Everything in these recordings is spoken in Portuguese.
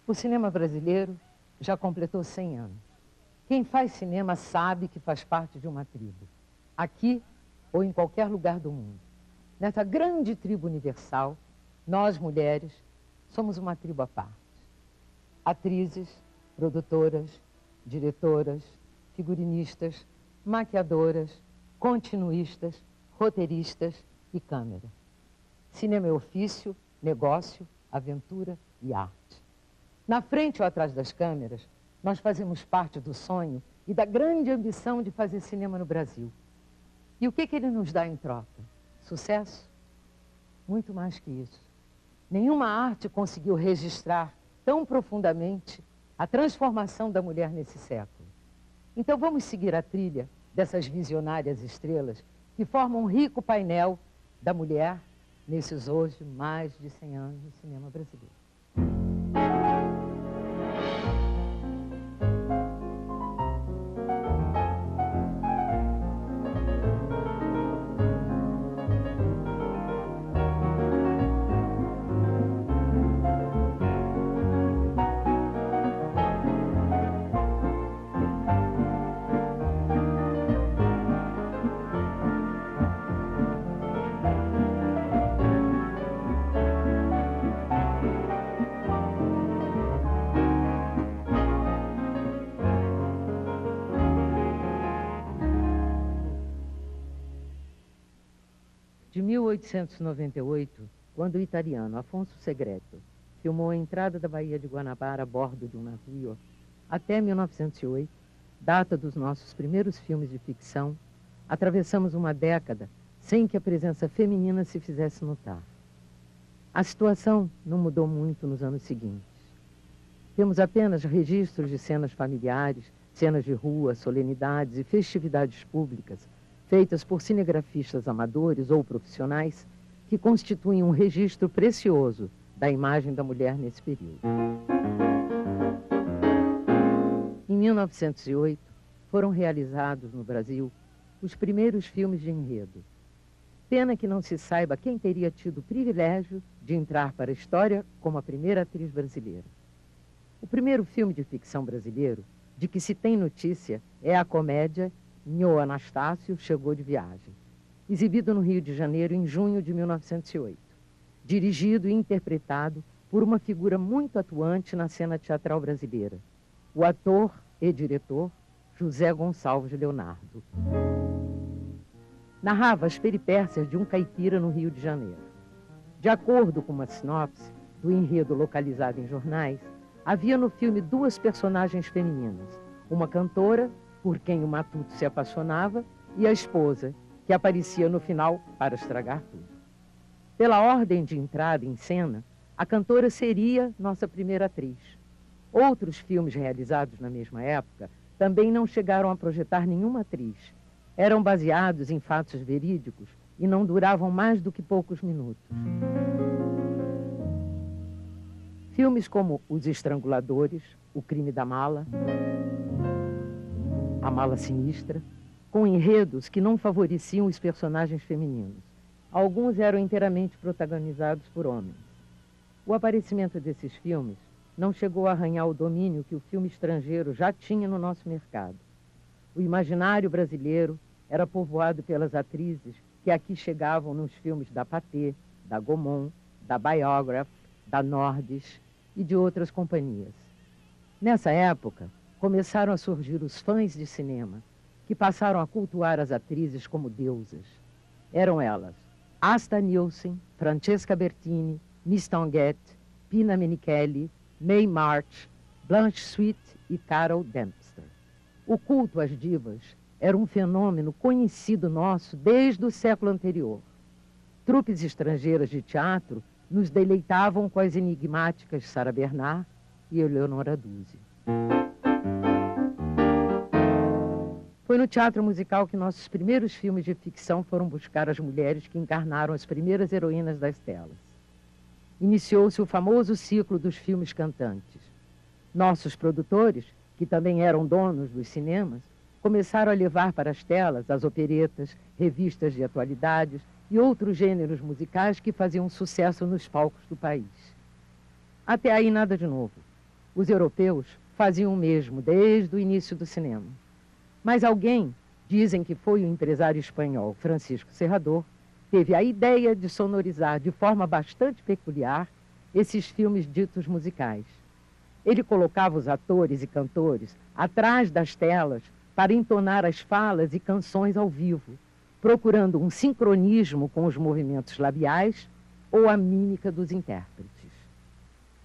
O cinema brasileiro já completou 100 anos. Quem faz cinema sabe que faz parte de uma tribo, aqui ou em qualquer lugar do mundo. Nessa grande tribo universal, nós, mulheres, somos uma tribo à parte. Atrizes, produtoras, diretoras, figurinistas, maquiadoras, continuistas, roteiristas e câmera. Cinema é ofício, negócio, aventura e arte. Na frente ou atrás das câmeras, nós fazemos parte do sonho e da grande ambição de fazer cinema no Brasil. E o que ele nos dá em troca? Sucesso? Muito mais que isso. Nenhuma arte conseguiu registrar tão profundamente a transformação da mulher nesse século. Então vamos seguir a trilha dessas visionárias estrelas que formam um rico painel da mulher nesses hoje mais de 100 anos do cinema brasileiro. De 1898, quando o italiano Afonso Segreto filmou a entrada da Baía de Guanabara a bordo de um navio, até 1908, data dos nossos primeiros filmes de ficção, atravessamos uma década sem que a presença feminina se fizesse notar. A situação não mudou muito nos anos seguintes. Temos apenas registros de cenas familiares, cenas de rua, solenidades e festividades públicas, feitas por cinegrafistas amadores ou profissionais, que constituem um registro precioso da imagem da mulher nesse período. Em 1908, foram realizados no Brasil os primeiros filmes de enredo. Pena que não se saiba quem teria tido o privilégio de entrar para a história como a primeira atriz brasileira. O primeiro filme de ficção brasileiro de que se tem notícia é a comédia Nhô Anastácio Chegou de Viagem, exibido no Rio de Janeiro em junho de 1908, dirigido e interpretado por uma figura muito atuante na cena teatral brasileira, o ator e diretor José Gonçalves Leonardo. Narrava as peripécias de um caipira no Rio de Janeiro. De acordo com uma sinopse do enredo localizado em jornais, havia no filme duas personagens femininas, uma cantora, por quem o matuto se apaixonava, e a esposa, que aparecia no final para estragar tudo. Pela ordem de entrada em cena, a cantora seria nossa primeira atriz. Outros filmes realizados na mesma época também não chegaram a projetar nenhuma atriz. Eram baseados em fatos verídicos e não duravam mais do que poucos minutos. Filmes como Os Estranguladores, O Crime da Mala, A Mala Sinistra, com enredos que não favoreciam os personagens femininos. Alguns eram inteiramente protagonizados por homens. O aparecimento desses filmes não chegou a arranhar o domínio que o filme estrangeiro já tinha no nosso mercado. O imaginário brasileiro era povoado pelas atrizes que aqui chegavam nos filmes da Pathé, da Gaumont, da Biograph, da Nordes e de outras companhias. Nessa época, começaram a surgir os fãs de cinema, que passaram a cultuar as atrizes como deusas. Eram elas Asta Nielsen, Francesca Bertini, Miss Tonguette, Pina Menichelli, Mae March, Blanche Sweet e Carol Dempster. O culto às divas era um fenômeno conhecido nosso desde o século anterior. Trupes estrangeiras de teatro nos deleitavam com as enigmáticas Sarah Bernard e Eleonora Duse. Foi no teatro musical que nossos primeiros filmes de ficção foram buscar as mulheres que encarnaram as primeiras heroínas das telas. Iniciou-se o famoso ciclo dos filmes cantantes. Nossos produtores, que também eram donos dos cinemas, começaram a levar para as telas as operetas, revistas de atualidades e outros gêneros musicais que faziam sucesso nos palcos do país. Até aí nada de novo. Os europeus faziam o mesmo desde o início do cinema. Mas alguém, dizem que foi o empresário espanhol Francisco Serrador, teve a ideia de sonorizar de forma bastante peculiar esses filmes ditos musicais. Ele colocava os atores e cantores atrás das telas para entonar as falas e canções ao vivo, procurando um sincronismo com os movimentos labiais ou a mímica dos intérpretes.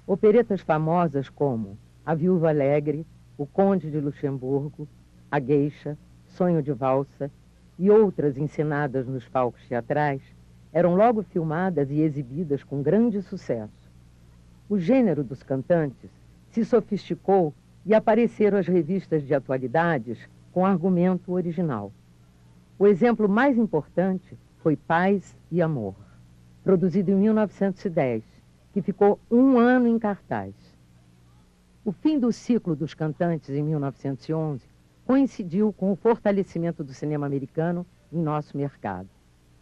Operetas famosas como A Viúva Alegre, O Conde de Luxemburgo, A Gueixa, Sonho de Valsa e outras encenadas nos palcos teatrais eram logo filmadas e exibidas com grande sucesso. O gênero dos cantantes se sofisticou e apareceram as revistas de atualidades com argumento original. O exemplo mais importante foi Paz e Amor, produzido em 1910, que ficou 1 ano em cartaz. O fim do ciclo dos cantantes em 1911 coincidiu com o fortalecimento do cinema americano em nosso mercado,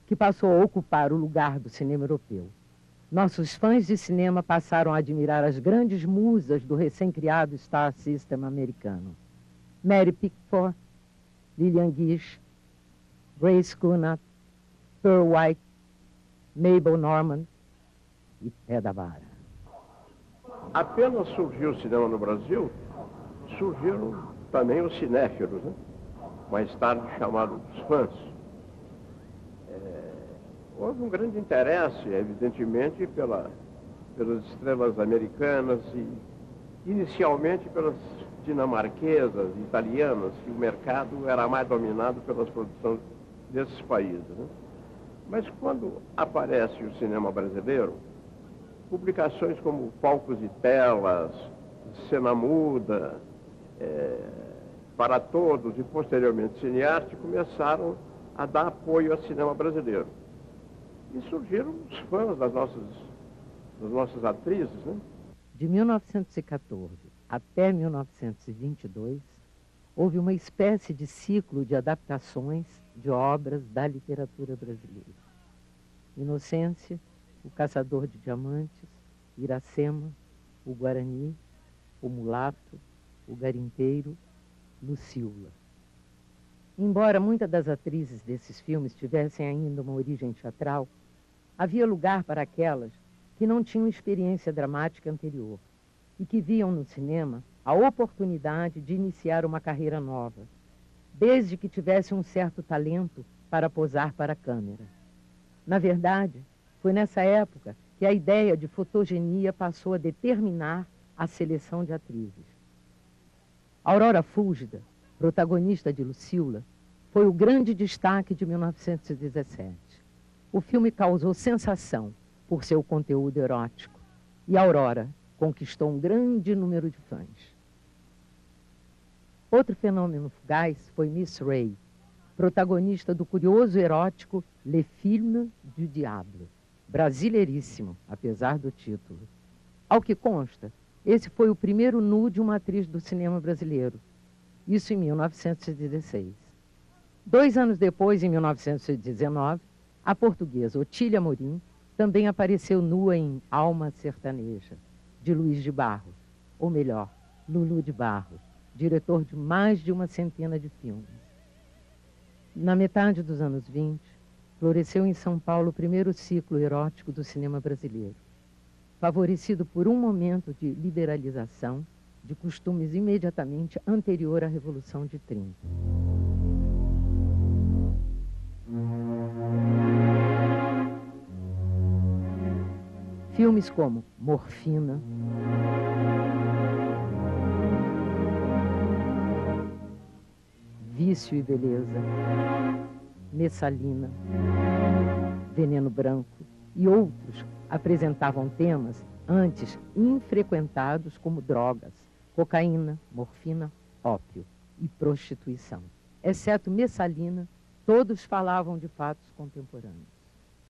que passou a ocupar o lugar do cinema europeu. Nossos fãs de cinema passaram a admirar as grandes musas do recém-criado Star System americano. Mary Pickford, Lillian Gish, Grace Kunat, Pearl White, Mabel Normand e Hedda Bara. Apenas surgiu o cinema no Brasil, surgiram também os cinéfilos, né? Mais tarde chamados fãs. Houve um grande interesse, evidentemente, pelas estrelas americanas e, inicialmente, pelas dinamarquesas, italianas, que o mercado era mais dominado pelas produções desses países, né? Mas quando aparece o cinema brasileiro, publicações como Palcos e Telas, Cena Muda, Para Todos e, posteriormente, Cinearte, começaram a dar apoio ao cinema brasileiro. E surgiram os fãs das nossas atrizes, né? De 1914 até 1922, houve uma espécie de ciclo de adaptações de obras da literatura brasileira. Inocência, O Caçador de Diamantes, Iracema, O Guarani, O Mulato, O Garimpeiro, Lucila. Embora muitas das atrizes desses filmes tivessem ainda uma origem teatral, havia lugar para aquelas que não tinham experiência dramática anterior e que viam no cinema a oportunidade de iniciar uma carreira nova, desde que tivesse um certo talento para posar para a câmera. Na verdade, foi nessa época que a ideia de fotogenia passou a determinar a seleção de atrizes. Aurora Fúlgida, protagonista de Lucila, foi o grande destaque de 1917. O filme causou sensação por seu conteúdo erótico e Aurora conquistou um grande número de fãs. Outro fenômeno fugaz foi Miss Ray, protagonista do curioso erótico Le Film du Diable, brasileiríssimo, apesar do título. Ao que consta, esse foi o primeiro nu de uma atriz do cinema brasileiro, isso em 1916. 2 anos depois, em 1919, a portuguesa Otília Amorim também apareceu nua em Alma Sertaneja, de Luiz de Barros, ou melhor, Lulu de Barros, diretor de mais de uma centena de filmes. Na metade dos anos 20, floresceu em São Paulo o primeiro ciclo erótico do cinema brasileiro, favorecido por um momento de liberalização de costumes imediatamente anterior à Revolução de 30. Filmes como Morfina, Vício e Beleza, Messalina, Veneno Branco e outros apresentavam temas antes infrequentados como drogas, cocaína, morfina, ópio e prostituição. Exceto Messalina, todos falavam de fatos contemporâneos.